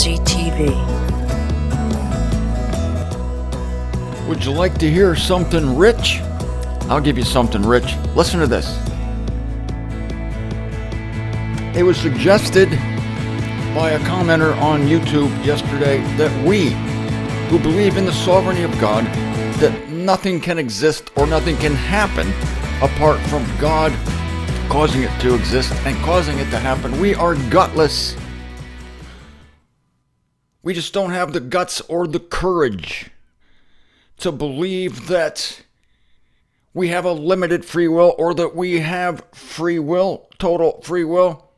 MZTV. Would you like to hear something rich? I'll give you something rich. Listen to this. It was suggested by a commenter on YouTube yesterday that we, who believe in the sovereignty of God, that nothing can exist or nothing can happen apart from God causing it to exist and causing it to happen, we are gutless. We just don't have the guts or the courage to believe that we have a limited free will or that we have free will, total free will,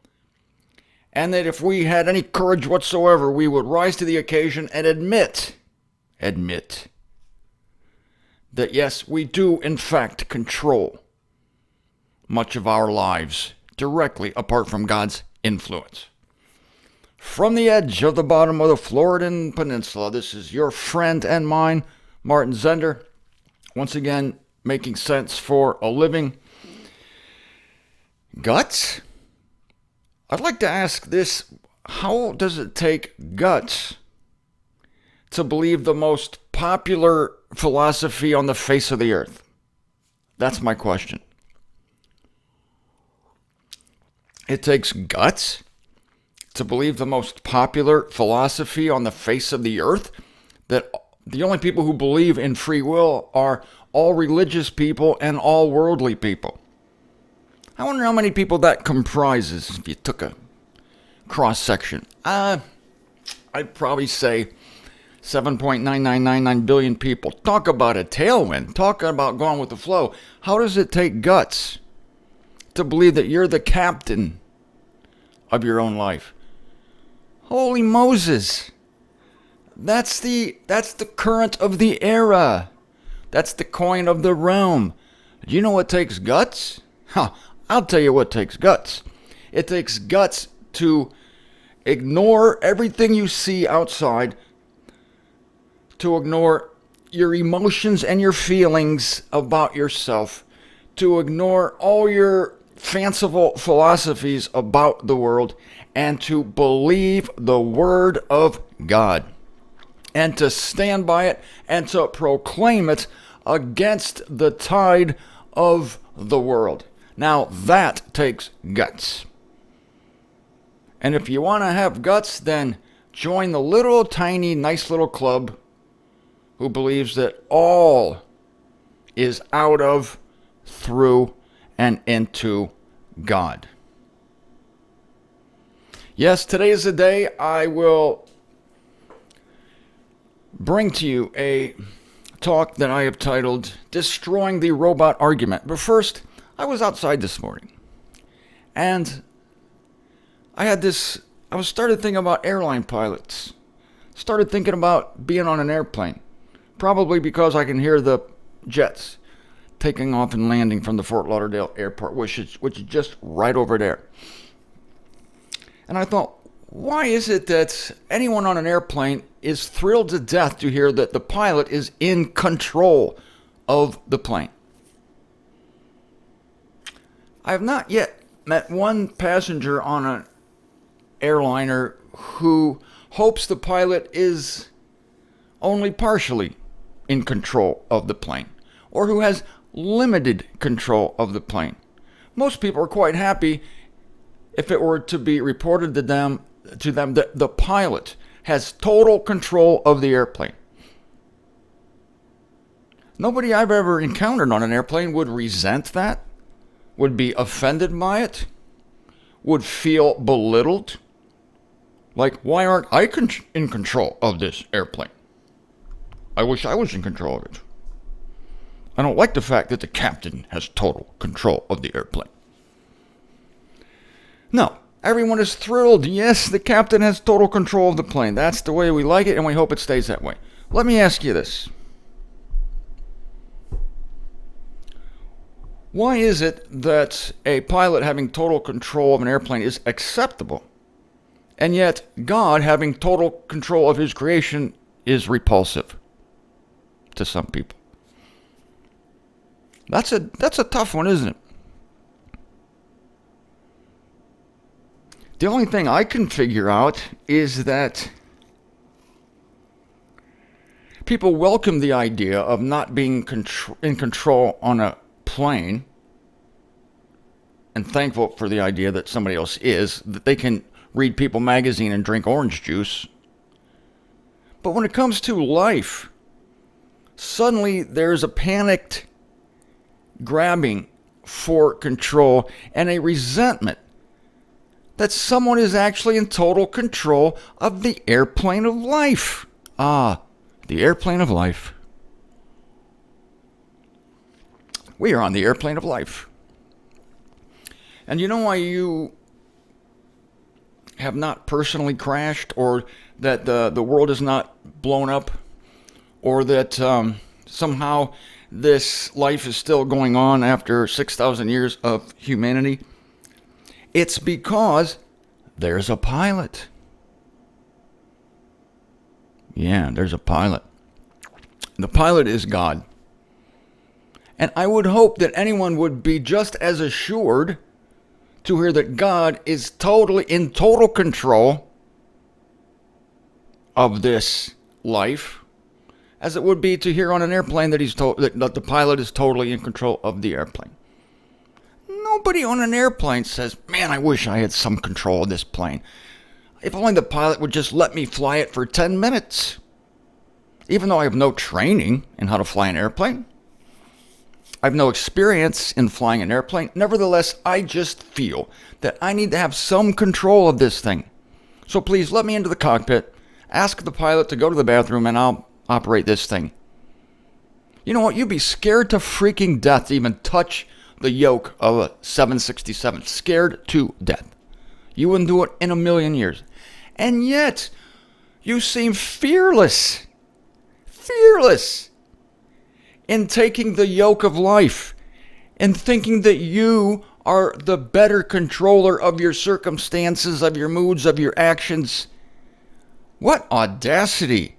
and that if we had any courage whatsoever, we would rise to the occasion and admit that yes, we do in fact control much of our lives directly apart from God's influence. From the edge of the bottom of the Floridan Peninsula, this is your friend and mine, Martin Zender, once again making sense for a living. Guts? I'd like to ask this: how does it take guts to believe the most popular philosophy on the face of the earth? That's my question. It takes guts to believe the most popular philosophy on the face of the earth, that the only people who believe in free will are all religious people and all worldly people. I wonder how many people that comprises if you took a cross-section. I'd probably say 7.9999 billion people. Talk about a tailwind. Talk about going with the flow. How does it take guts to believe that you're the captain of your own life? Holy Moses. That's the current of the era. That's the coin of the realm. Do you know what takes guts? I'll tell you what takes guts. It takes guts to ignore everything you see outside, to ignore your emotions and your feelings about yourself, to ignore all your fanciful philosophies about the world, and to believe the word of God, and to stand by it, and to proclaim it against the tide of the world. Now that takes guts. And if you want to have guts, then join the little tiny nice little club who believes that all is out of, through, and into God. Yes, today is the day I will bring to you a talk that I have titled Destroying the Robot Argument. But first, I was outside this morning and I started thinking about airline pilots. Started thinking about being on an airplane. Probably because I can hear the jets taking off and landing from the Fort Lauderdale airport, which is just right over there. And I thought, why is it that anyone on an airplane is thrilled to death to hear that the pilot is in control of the plane? I have not yet met one passenger on an airliner who hopes the pilot is only partially in control of the plane, or who has limited control of the plane. Most people are quite happy if it were to be reported to them that the pilot has total control of the airplane. Nobody I've ever encountered on an airplane would resent that, would be offended by it, would feel belittled. Like, why aren't I in control of this airplane? I wish I was in control of it. I don't like the fact that the captain has total control of the airplane. No, everyone is thrilled. Yes, the captain has total control of the plane. That's the way we like it, and we hope it stays that way. Let me ask you this. Why is it that a pilot having total control of an airplane is acceptable, and yet God having total control of his creation is repulsive to some people? That's a tough one, isn't it? The only thing I can figure out is that People welcome the idea of not being in control on a plane, and thankful for the idea that somebody else is, that they can read People magazine and drink orange juice. But when it comes to life, suddenly there's a panicked grabbing for control and a resentment that someone is actually in total control of the airplane of life. Ah, the airplane of life. We are on the airplane of life. And you know why you have not personally crashed, or that the world is not blown up, or that somehow this life is still going on after 6,000 years of humanity? It's because there's a pilot. Yeah, there's a pilot. The pilot is God. And I would hope that anyone would be just as assured to hear that God is totally in total control of this life, as it would be to hear on an airplane that that the pilot is totally in control of the airplane. Nobody on an airplane says, "Man, I wish I had some control of this plane. If only the pilot would just let me fly it for 10 minutes. Even though I have no training in how to fly an airplane, I have no experience in flying an airplane. Nevertheless, I just feel that I need to have some control of this thing. So please let me into the cockpit, ask the pilot to go to the bathroom, and I'll operate this thing." You know what? You'd be scared to freaking death to even touch the yoke of a 767. Scared to death. You wouldn't do it in a million years. And yet, you seem fearless. Fearless in taking the yoke of life and thinking that you are the better controller of your circumstances, of your moods, of your actions. What audacity!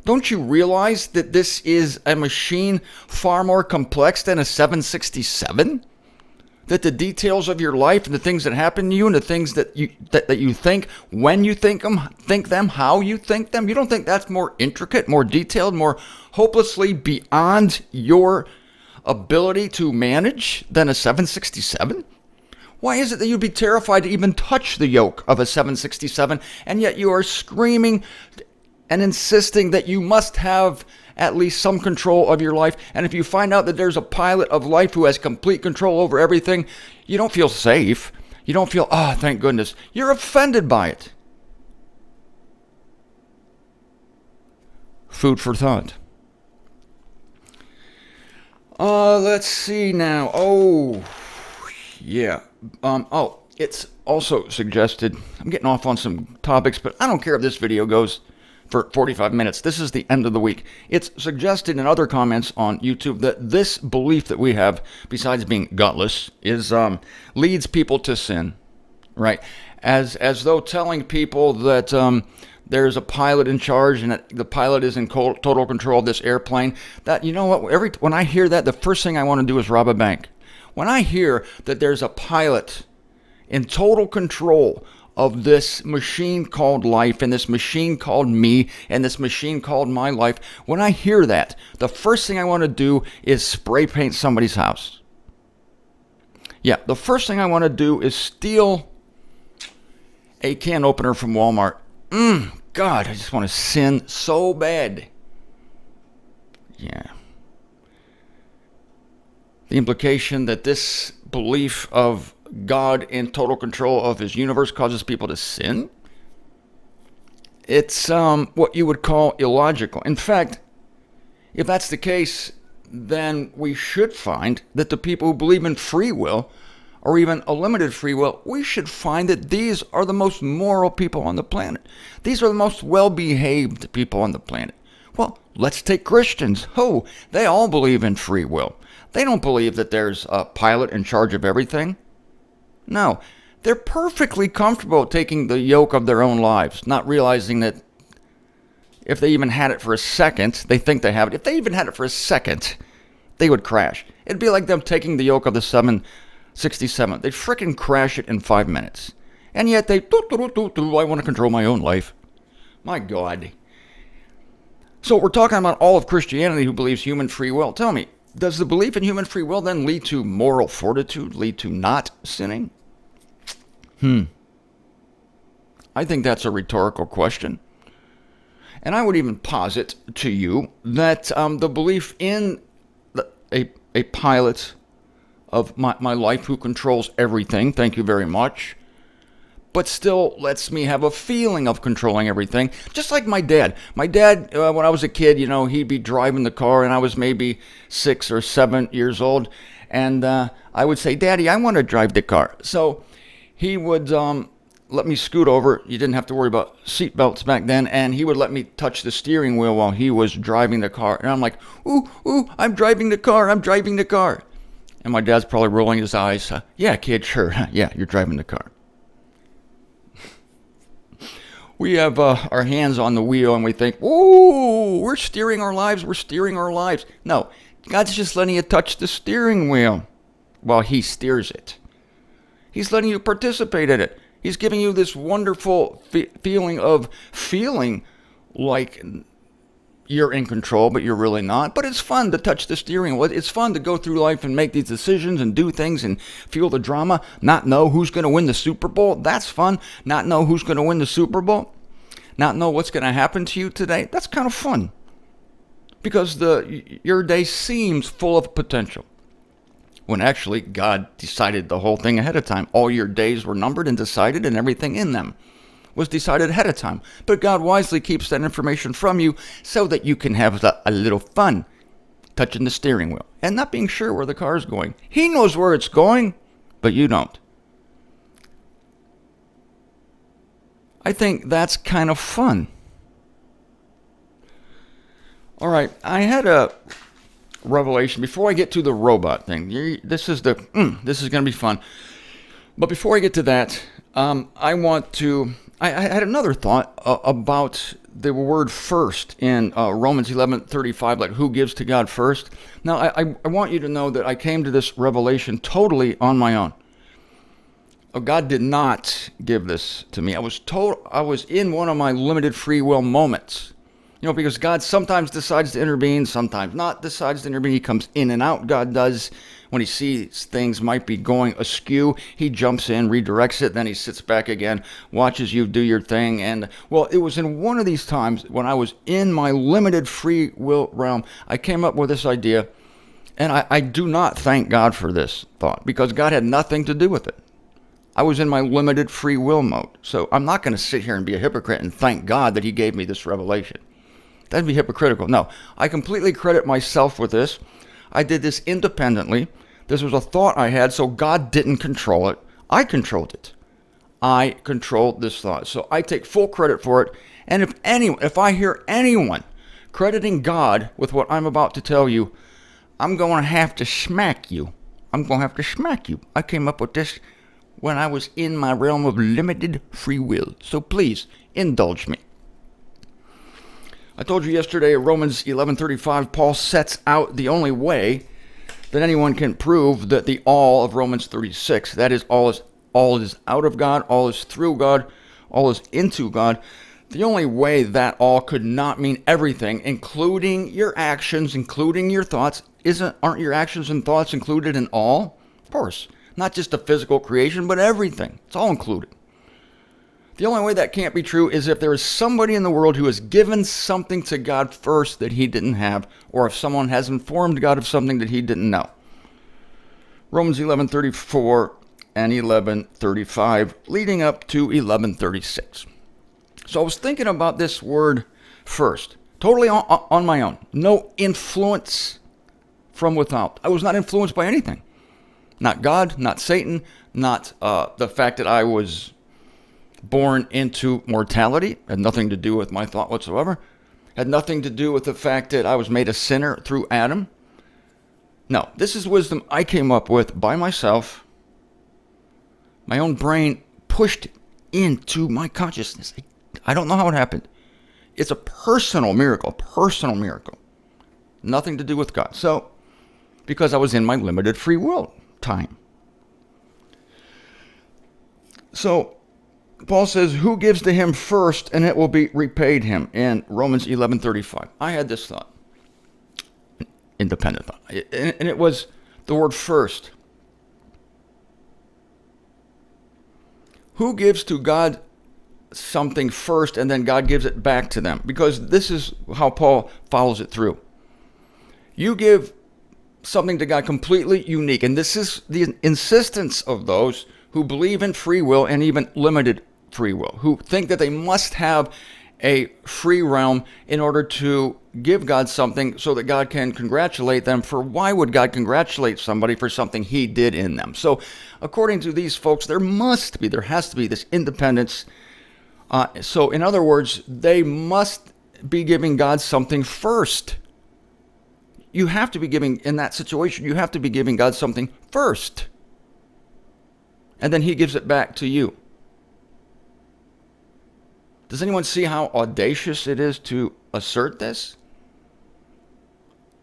Don't you realize that this is a machine far more complex than a 767? That the details of your life and the things that happen to you and the things that you think, when you think them, how you think them, you don't think that's more intricate, more detailed, more hopelessly beyond your ability to manage than a 767? Why is it that you'd be terrified to even touch the yoke of a 767, and yet you are screaming and insisting that you must have at least some control of your life? And if you find out that there's a pilot of life who has complete control over everything, you don't feel safe. You don't feel, "Oh, thank goodness." You're offended by it. Food for thought. Let's see now. Oh, yeah. It's also suggested, I'm getting off on some topics, but I don't care if this video goes for 45 minutes. This is the end of the week. It's suggested in other comments on YouTube that this belief that we have, besides being gutless, is leads people to sin, right? As though telling people that there's a pilot in charge and that the pilot is in total control of this airplane. That, you know what? When I hear that, the first thing I want to do is rob a bank. When I hear that there's a pilot in total control of this machine called life, and this machine called me, and this machine called my life, when I hear that, the first thing I want to do is spray paint somebody's house. Yeah, the first thing I want to do is steal a can opener from Walmart. God, I just want to sin so bad. Yeah. The implication that this belief of God in total control of his universe causes people to sin? It's what you would call illogical. In fact, if that's the case, then we should find that the people who believe in free will, or even a limited free will, we should find that these are the most moral people on the planet. These are the most well-behaved people on the planet. Well, let's take Christians. Oh, they all believe in free will. They don't believe that there's a pilot in charge of everything. No, they're perfectly comfortable taking the yoke of their own lives, not realizing that if they even had it for a second, they think they have it. If they even had it for a second, they would crash. It'd be like them taking the yoke of the 767. They'd frickin' crash it in 5 minutes. And yet they, I want to control my own life. My God. So we're talking about all of Christianity who believes human free will. Tell me, does the belief in human free will then lead to moral fortitude, lead to not sinning? I think that's a rhetorical question. And I would even posit to you that the belief in a pilot of my life who controls everything, thank you very much, but still lets me have a feeling of controlling everything. Just like my dad. My dad, when I was a kid, he'd be driving the car, and I was maybe 6 or 7 years old, and I would say, Daddy, I want to drive the car. So he would let me scoot over. You didn't have to worry about seat belts back then, and he would let me touch the steering wheel while he was driving the car. And I'm like, ooh, I'm driving the car, I'm driving the car. And my dad's probably rolling his eyes. Yeah, kid, sure. Yeah, you're driving the car. We have our hands on the wheel and we think, ooh, we're steering our lives, we're steering our lives. No, God's just letting you touch the steering wheel while he steers it. He's letting you participate in it. He's giving you this wonderful feeling of feeling like you're in control, but you're really not. But it's fun to touch the steering wheel. It's fun to go through life and make these decisions and do things and feel the drama, not know who's going to win the Super Bowl. That's fun. Not know who's going to win the Super Bowl. Not know what's going to happen to you today. That's kind of fun. Because your day seems full of potential. When actually God decided the whole thing ahead of time. All your days were numbered and decided, and everything in them was decided ahead of time. But God wisely keeps that information from you so that you can have a little fun touching the steering wheel and not being sure where the car is going. He knows where it's going, but you don't. I think that's kind of fun. All right, I had a revelation before I get to the robot thing. This is going to be fun. But before I get to that, I had another thought about the word first in Romans 11:35, like who gives to God first. Now, I want you to know that I came to this revelation totally on my own. God did not give this to me. I was in one of my limited free will moments. Because God sometimes decides to intervene, sometimes not decides to intervene. He comes in and out. God does. When he sees things might be going askew, he jumps in, redirects it, then he sits back again, watches you do your thing. And, well, it was in one of these times when I was in my limited free will realm, I came up with this idea, and I do not thank God for this thought, because God had nothing to do with it. I was in my limited free will mode. So I'm not going to sit here and be a hypocrite and thank God that he gave me this revelation. That'd be hypocritical. No, I completely credit myself with this. I did this independently. This was a thought I had, so God didn't control it. I controlled it. I controlled this thought. So I take full credit for it. And if I hear anyone crediting God with what I'm about to tell you, I'm going to have to smack you. I'm going to have to smack you. I came up with this when I was in my realm of limited free will. So please, indulge me. I told you yesterday in Romans 11:35, Paul sets out the only way that anyone can prove that the all of Romans 36, that is, all is out of God, all is through God, all is into God. The only way that all could not mean everything, including your actions, including your thoughts, aren't your actions and thoughts included in all? Of course. Not just the physical creation, but everything. It's all included. The only way that can't be true is if there is somebody in the world who has given something to God first that he didn't have, or if someone has informed God of something that he didn't know. Romans 11:34 and 11:35, leading up to 11:36. So I was thinking about this word first, totally on my own. No influence from without. I was not influenced by anything. Not God, not Satan, not the fact that I was born into mortality. Had nothing to do with my thought whatsoever. Had nothing to do with the fact that I was made a sinner through Adam. No, this is wisdom I came up with by myself. My own brain pushed into my consciousness. I don't know how it happened. It's a personal miracle, Nothing to do with God. So, because I was in my limited free will time. So, Paul says, who gives to him first, and it will be repaid him, in Romans 11:35. I had this thought, independent thought, and it was the word first. Who gives to God something first, and then God gives it back to them? Because this is how Paul follows it through. You give something to God completely unique, and this is the insistence of those who believe in free will and even limited free will, who think that they must have a free realm in order to give God something so that God can congratulate them. For why would God congratulate somebody for something he did in them? So according to these folks, there has to be this independence. So in other words, they must be giving God something first. You have to be giving, in that situation, you have to be giving God something first. And then he gives it back to you. Does anyone see how audacious it is to assert this?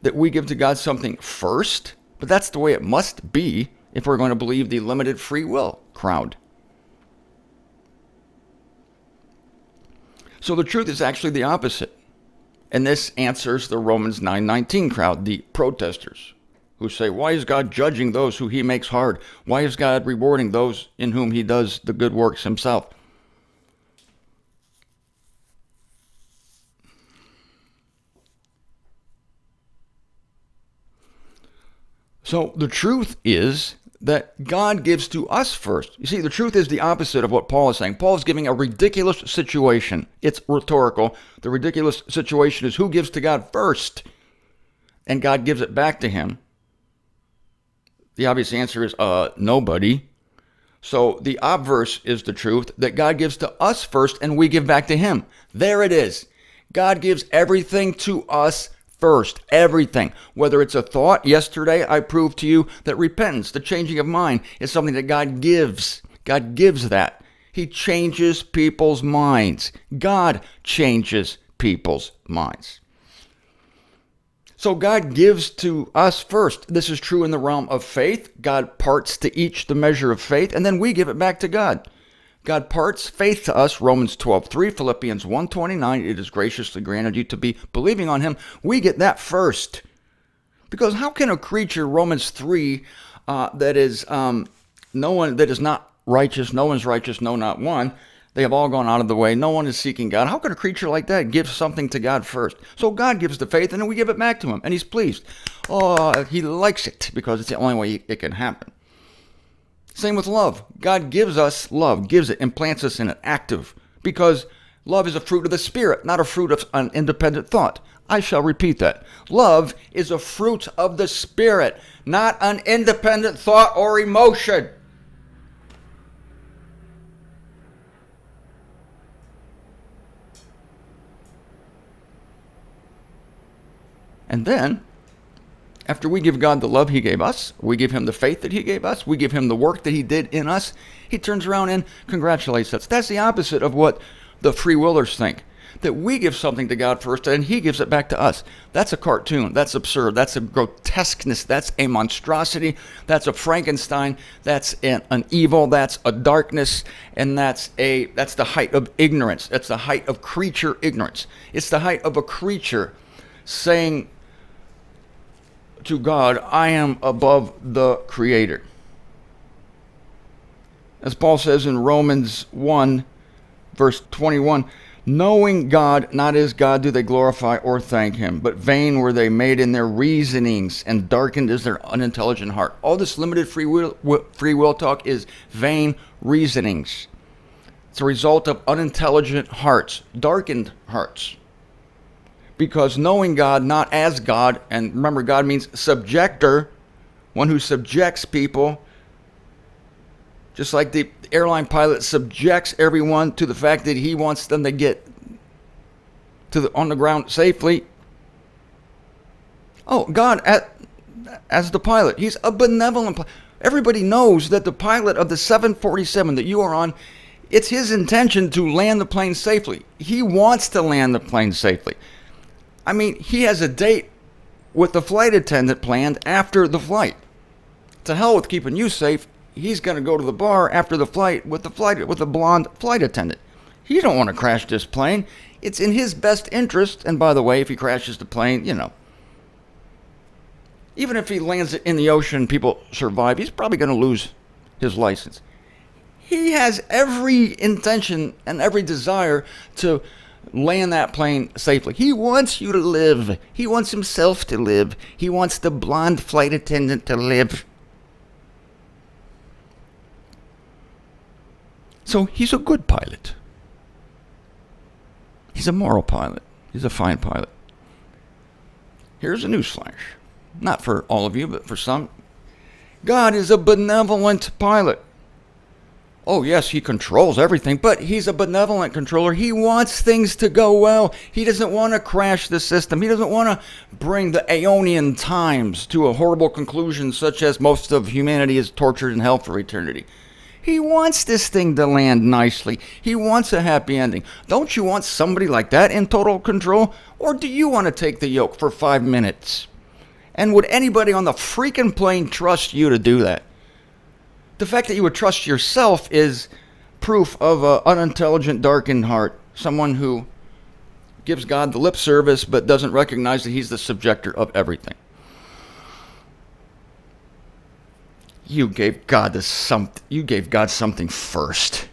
That we give to God something first? But that's the way it must be if we're going to believe the limited free will crowd. So the truth is actually the opposite. And this answers the Romans 9:19 crowd, the protesters, who say, why is God judging those who he makes hard? Why is God rewarding those in whom he does the good works himself? So the truth is that God gives to us first. You see, the truth is the opposite of what Paul is saying. Paul is giving a ridiculous situation. It's rhetorical. The ridiculous situation is who gives to God first, and God gives it back to him. The obvious answer is nobody. So the obverse is the truth, that God gives to us first and we give back to him. There it is. God gives everything to us first. Everything. Whether it's a thought. Yesterday I proved to you that repentance, the changing of mind, is something that God gives. God gives that. He changes people's minds. God changes people's minds. So God gives to us first. This is true in the realm of faith. God parts to each the measure of faith, and then we give it back to God. God parts faith to us, Romans 12:3, Philippians 1:29. It is graciously granted you to be believing on him. We get that first. Because how can a creature, Romans 3, that is no one that is not righteous, no one's righteous, no, not one. They have all gone out of the way. No one is seeking God. How can a creature like that give something to God first? So God gives the faith, and then we give it back to him, and he's pleased. Oh, he likes it because it's the only way it can happen. Same with love. God gives us love, gives it, implants us in it, active, because love is a fruit of the Spirit, not a fruit of an independent thought. I shall repeat that. Love is a fruit of the Spirit, not an independent thought or emotion. And then, after we give God the love he gave us, we give him the faith that he gave us, we give him the work that he did in us, he turns around and congratulates us. That's the opposite of what the free willers think. That we give something to God first and he gives it back to us. That's a cartoon. That's absurd. That's a grotesqueness. That's a monstrosity. That's a Frankenstein. That's an evil. That's a darkness. And that's the height of ignorance. That's the height of creature ignorance. It's the height of a creature saying to God, I am above the Creator. As Paul says in Romans 1, verse 21, knowing God not as God do they glorify or thank him, but vain were they made in their reasonings, and darkened is their unintelligent heart. All this limited free will talk is vain reasonings. It's a result of unintelligent hearts, darkened hearts. Because knowing God not as God, and remember God means subjector, one who subjects people, just like the airline pilot subjects everyone to the fact that he wants them to get on the ground safely. Oh, God, as the pilot, he's a benevolent pilot. Everybody knows that the pilot of the 747 that you are on, it's his intention to land the plane safely. He wants to land the plane safely. I mean, he has a date with the flight attendant planned after the flight. To hell with keeping you safe. he's going to go to the bar after the flight with a blonde flight attendant. He don't want to crash this plane. It's in his best interest. And by the way, if he crashes the plane, even if he lands it in the ocean, people survive, he's probably going to lose his license. He has every intention and every desire to land that plane safely. He wants you to live. He wants himself to live. He wants the blonde flight attendant to live. So he's a good pilot. He's a moral pilot. He's a fine pilot. Here's a newsflash. Not for all of you, but for some. God is a benevolent pilot. Oh, yes, he controls everything, but he's a benevolent controller. He wants things to go well. He doesn't want to crash the system. He doesn't want to bring the Aeonian times to a horrible conclusion, such as most of humanity is tortured in hell for eternity. He wants this thing to land nicely. He wants a happy ending. Don't you want somebody like that in total control? Or do you want to take the yoke for 5 minutes? And would anybody on the freaking plane trust you to do that? The fact that you would trust yourself is proof of an unintelligent, darkened heart. Someone who gives God the lip service but doesn't recognize that he's the subjector of everything. You gave God something first.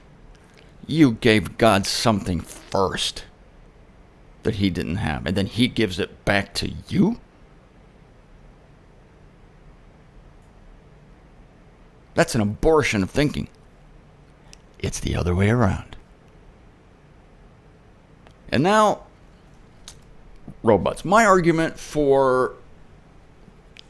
You gave God something first that he didn't have, and then he gives it back to you? That's an abortion of thinking. It's the other way around. And now, robots. My argument for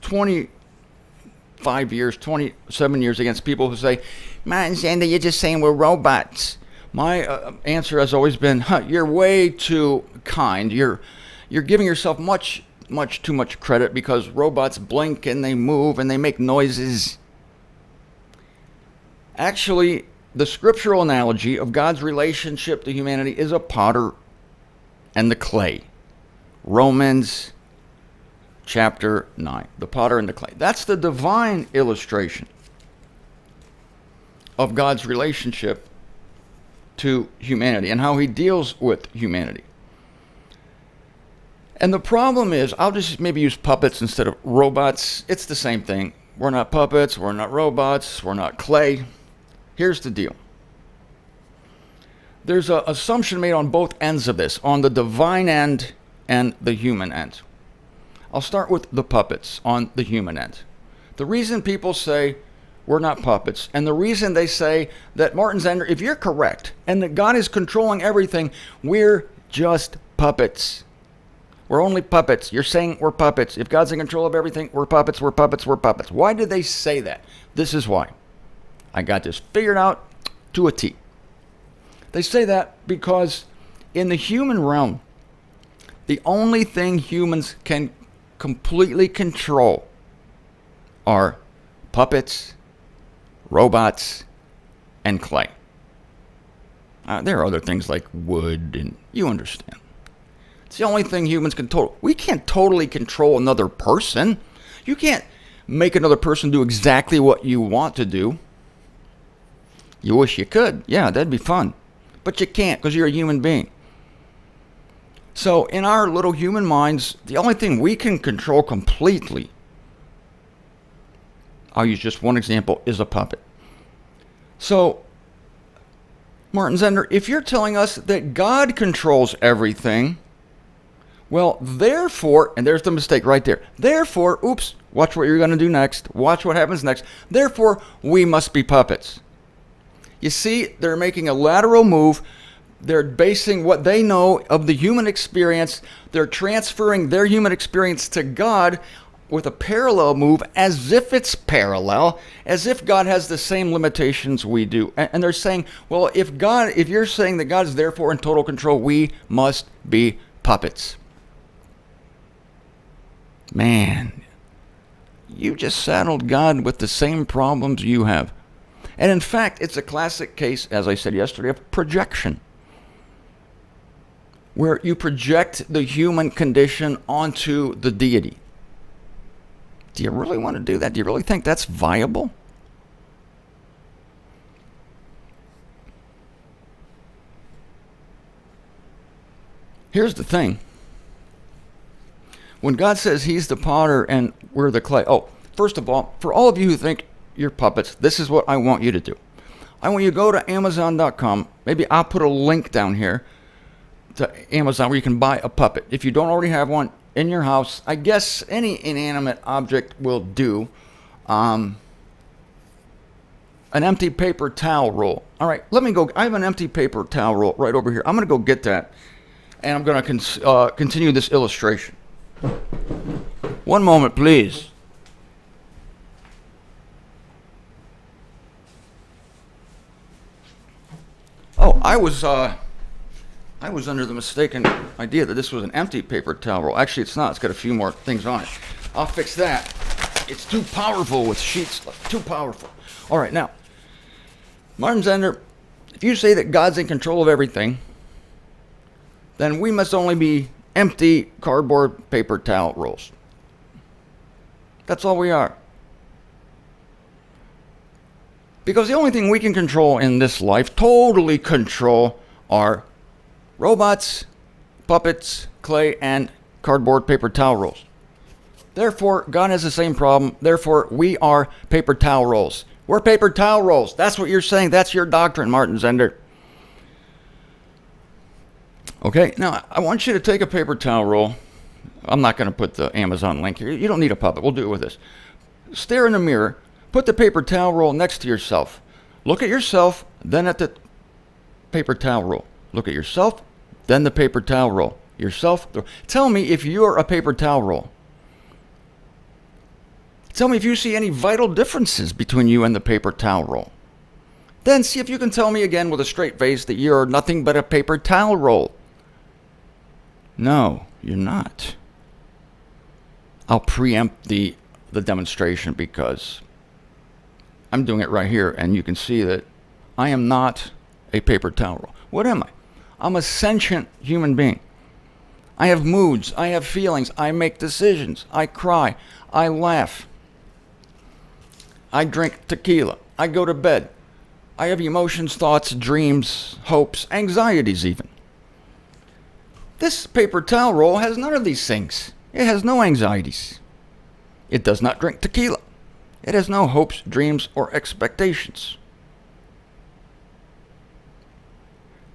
25 years, 27 years against people who say, man, Zender, you're just saying we're robots. My answer has always been, you're way too kind. You're giving yourself much too much credit because robots blink and they move and they make noises. Actually, the scriptural analogy of God's relationship to humanity is a potter and the clay. Romans chapter 9, the potter and the clay. That's the divine illustration of God's relationship to humanity and how he deals with humanity. And the problem is, I'll just maybe use puppets instead of robots. It's the same thing. We're not puppets, we're not robots, we're not clay. Here's the deal. There's an assumption made on both ends of this, on the divine end and the human end. I'll start with the puppets on the human end. The reason people say we're not puppets, and the reason they say that, Martin Zender, if you're correct, and that God is controlling everything, we're just puppets. We're only puppets. You're saying we're puppets. If God's in control of everything, we're puppets, we're puppets, we're puppets. Why do they say that? This is why. I got this figured out to a T. They say that because in the human realm, the only thing humans can completely control are puppets, robots, and clay. There are other things like wood, and you understand. It's the only thing humans can we can't totally control another person. You can't make another person do exactly what you want to do. You wish you could. Yeah, that'd be fun. But you can't because you're a human being. So in our little human minds, the only thing we can control completely, I'll use just one example, is a puppet. So, Martin Zender, if you're telling us that God controls everything, well, therefore, and there's the mistake right there. Therefore, oops, watch what you're going to do next. Watch what happens next. Therefore, we must be puppets. You see, they're making a lateral move. They're basing what they know of the human experience. They're transferring their human experience to God with a parallel move as if it's parallel, as if God has the same limitations we do. And they're saying, well, if you're saying that God is therefore in total control, we must be puppets. Man, you just saddled God with the same problems you have. And in fact, it's a classic case, as I said yesterday, of projection, where you project the human condition onto the deity. Do you really want to do that? Do you really think that's viable? Here's the thing. When God says he's the potter and we're the clay. Oh, first of all, for all of you who think you're puppets, this is what I want you to do. I want you to go to Amazon.com. Maybe I'll put a link down here to Amazon where you can buy a puppet. If you don't already have one in your house, I guess any inanimate object will do. An empty paper towel roll. All right, let me go. I have an empty paper towel roll right over here. I'm going to go get that, and I'm going to continue this illustration. One moment, please. Oh, I was under the mistaken idea that this was an empty paper towel roll. Actually, it's not. It's got a few more things on it. I'll fix that. It's too powerful with sheets. Too powerful. All right, now, Martin Zender, if you say that God's in control of everything, then we must only be empty cardboard paper towel rolls. That's all we are. Because the only thing we can control in this life, totally control, are robots, puppets, clay, and cardboard paper towel rolls. Therefore, God has the same problem. Therefore, we are paper towel rolls. We're paper towel rolls. That's what you're saying. That's your doctrine, Martin Zender. Okay, now I want you to take a paper towel roll. I'm not going to put the Amazon link here. You don't need a puppet. We'll do it with this. Stare in the mirror. Put the paper towel roll next to yourself. Look at yourself, then at the paper towel roll. Look at yourself, then the paper towel roll. Yourself. Tell me if you're a paper towel roll. Tell me if you see any vital differences between you and the paper towel roll. Then see if you can tell me again with a straight face that you're nothing but a paper towel roll. No, you're not. I'll preempt the demonstration because I'm doing it right here, and you can see that I am not a paper towel roll. What am I? I'm a sentient human being. I have moods. I have feelings. I make decisions. I cry. I laugh. I drink tequila. I go to bed. I have emotions, thoughts, dreams, hopes, anxieties even. This paper towel roll has none of these things. It has no anxieties. It does not drink tequila. It has no hopes, dreams, or expectations.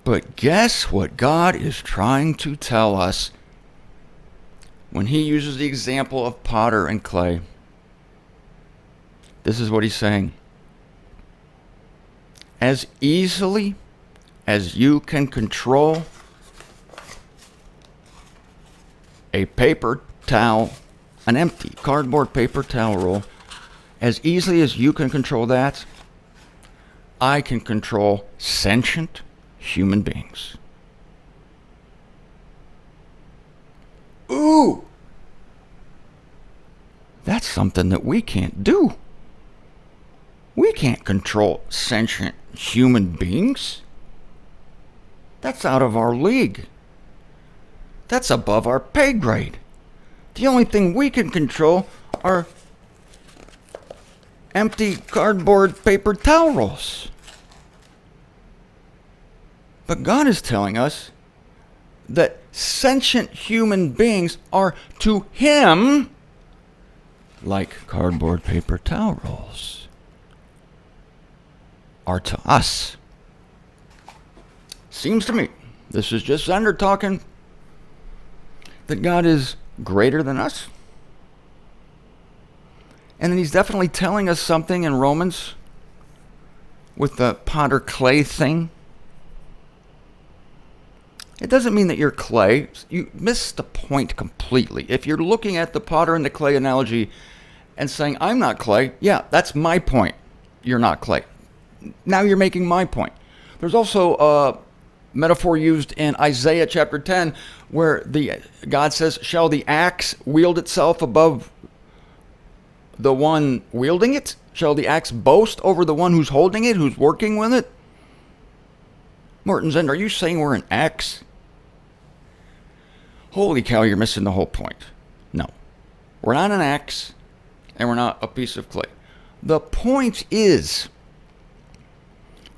But guess what God is trying to tell us when he uses the example of potter and clay? This is what he's saying. As easily as you can control a paper towel, an empty cardboard paper towel roll, as easily as you can control that, I can control sentient human beings. Ooh! That's something that we can't do. We can't control sentient human beings. That's out of our league. That's above our pay grade. The only thing we can control are empty cardboard paper towel rolls. But God is telling us that sentient human beings are to him like cardboard paper towel rolls are to us. Seems to me, this is just Zender talking, that God is greater than us. And then he's definitely telling us something in Romans with the potter clay thing. It doesn't mean that you're clay. You miss the point completely. If you're looking at the potter and the clay analogy and saying, I'm not clay, yeah, that's my point. You're not clay. Now you're making my point. There's also a metaphor used in Isaiah chapter 10 where God says, shall the axe wield itself above the one wielding it? Shall the axe boast over the one who's holding it, who's working with it? Martin Zender, are you saying we're an axe? Holy cow, you're missing the whole point. No. We're not an axe, and we're not a piece of clay. The point is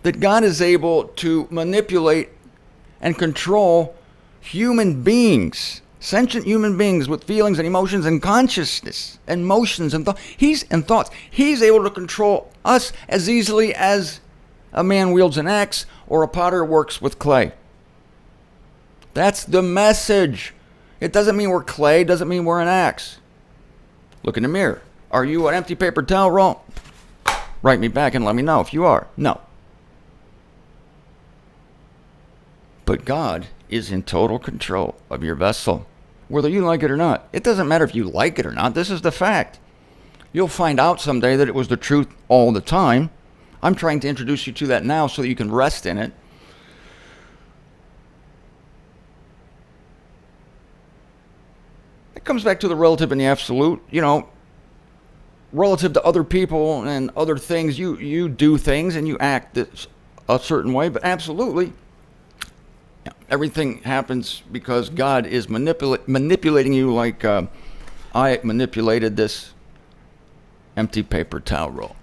that God is able to manipulate and control human beings, sentient human beings with feelings and emotions and consciousness and motions and thoughts. He's able to control us as easily as a man wields an axe or a potter works with clay. That's the message. It doesn't mean we're clay, doesn't mean we're an axe. Look in the mirror. Are you an empty paper towel roll? Write me back and let me know if you are. No. But God is in total control of your vessel, whether you like it or not. It doesn't matter if you like it or not. This is the fact. You'll find out someday that it was the truth all the time. I'm trying to introduce you to that now so that you can rest in it. It comes back to the relative and the absolute. You know, relative to other people and other things, you do things and you act a certain way, but absolutely, everything happens because God is manipulating you like I manipulated this empty paper towel roll.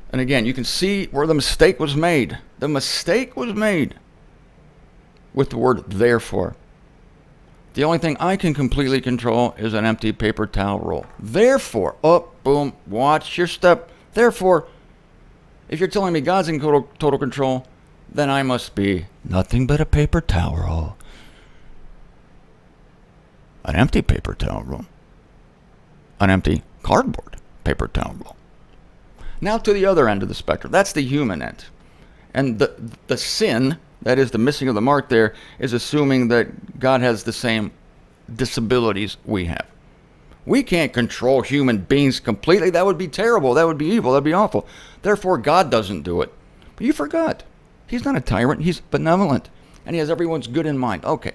And again, you can see where the mistake was made. The mistake was made with the word therefore. The only thing I can completely control is an empty paper towel roll. Therefore, boom, watch your step. Therefore, if you're telling me God's in total control, then I must be nothing but a paper towel roll. An empty paper towel roll. An empty cardboard paper towel roll. Now to the other end of the spectrum. That's the human end. And the sin, that is the missing of the mark there, is assuming that God has the same disabilities we have. We can't control human beings completely. That would be terrible. That would be evil. That would be awful. Therefore, God doesn't do it. But you forgot. He's not a tyrant. He's benevolent. And he has everyone's good in mind. Okay.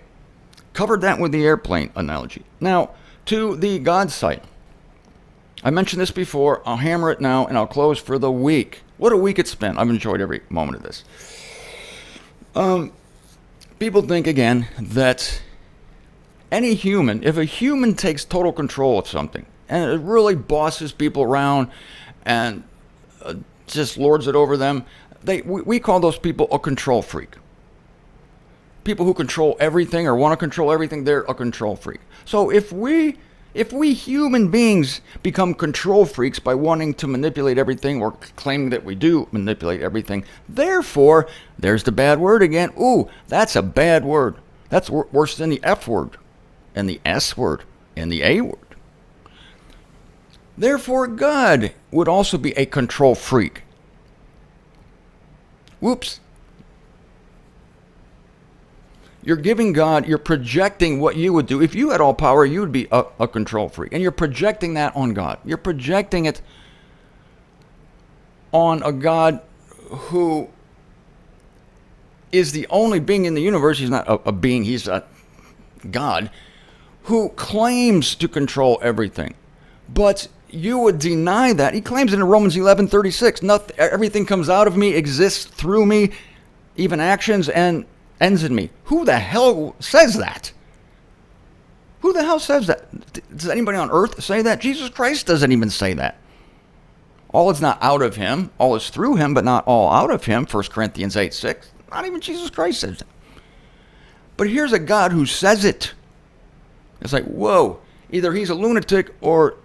Covered that with the airplane analogy. Now, to the God side. I mentioned this before. I'll hammer it now, and I'll close for the week. What a week it's been. I've enjoyed every moment of this. People think, again, that any human, if a human takes total control of something, and it really bosses people around and just lords it over them, we call those people a control freak. People who control everything or want to control everything, they're a control freak. So if we human beings become control freaks by wanting to manipulate everything or claiming that we do manipulate everything, therefore, there's the bad word again. Ooh, that's a bad word. That's worse than the F word and the S word and the A word. Therefore, God would also be a control freak. Whoops. You're giving God, you're projecting what you would do. If you had all power, you would be a control freak. And you're projecting that on God. You're projecting it on a God who is the only being in the universe. He's not a being, he's a God who claims to control everything. But you would deny that. He claims in Romans 11:36, everything comes out of me, exists through me, even actions, and ends in me. Who the hell says that? Who the hell says that? Does anybody on earth say that? Jesus Christ doesn't even say that. All is not out of him. All is through him, but not all out of him. 1 Corinthians 8:6. Not even Jesus Christ says that. But here's a God who says it. It's like, whoa. Either he's a lunatic or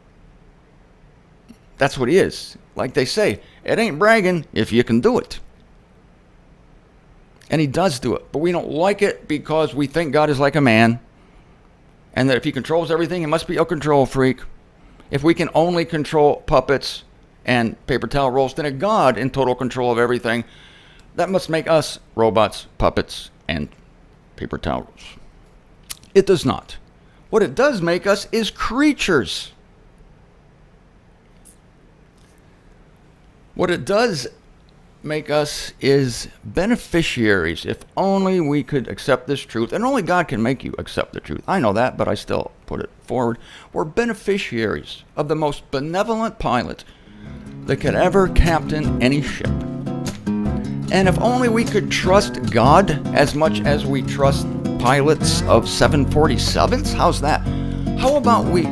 that's what he is. Like they say, it ain't bragging if you can do it. And he does do it. But we don't like it because we think God is like a man. And that if he controls everything, he must be a control freak. If we can only control puppets and paper towel rolls, then a God in total control of everything, that must make us robots, puppets, and paper towel rolls. It does not. What it does make us is creatures. What it does make us is beneficiaries. If only we could accept this truth, and only God can make you accept the truth. I know that, but I still put it forward. We're beneficiaries of the most benevolent pilot that could ever captain any ship. And if only we could trust God as much as we trust pilots of 747s, how's that? How about we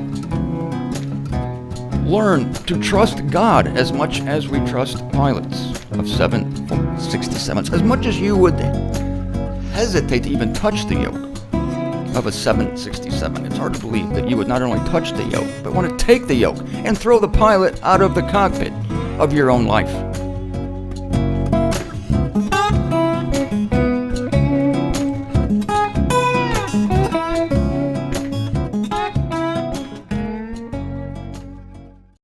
learn to trust God as much as we trust pilots of 767s, as much as you would hesitate to even touch the yoke of a 767. It's hard to believe that you would not only touch the yoke, but want to take the yoke and throw the pilot out of the cockpit of your own life.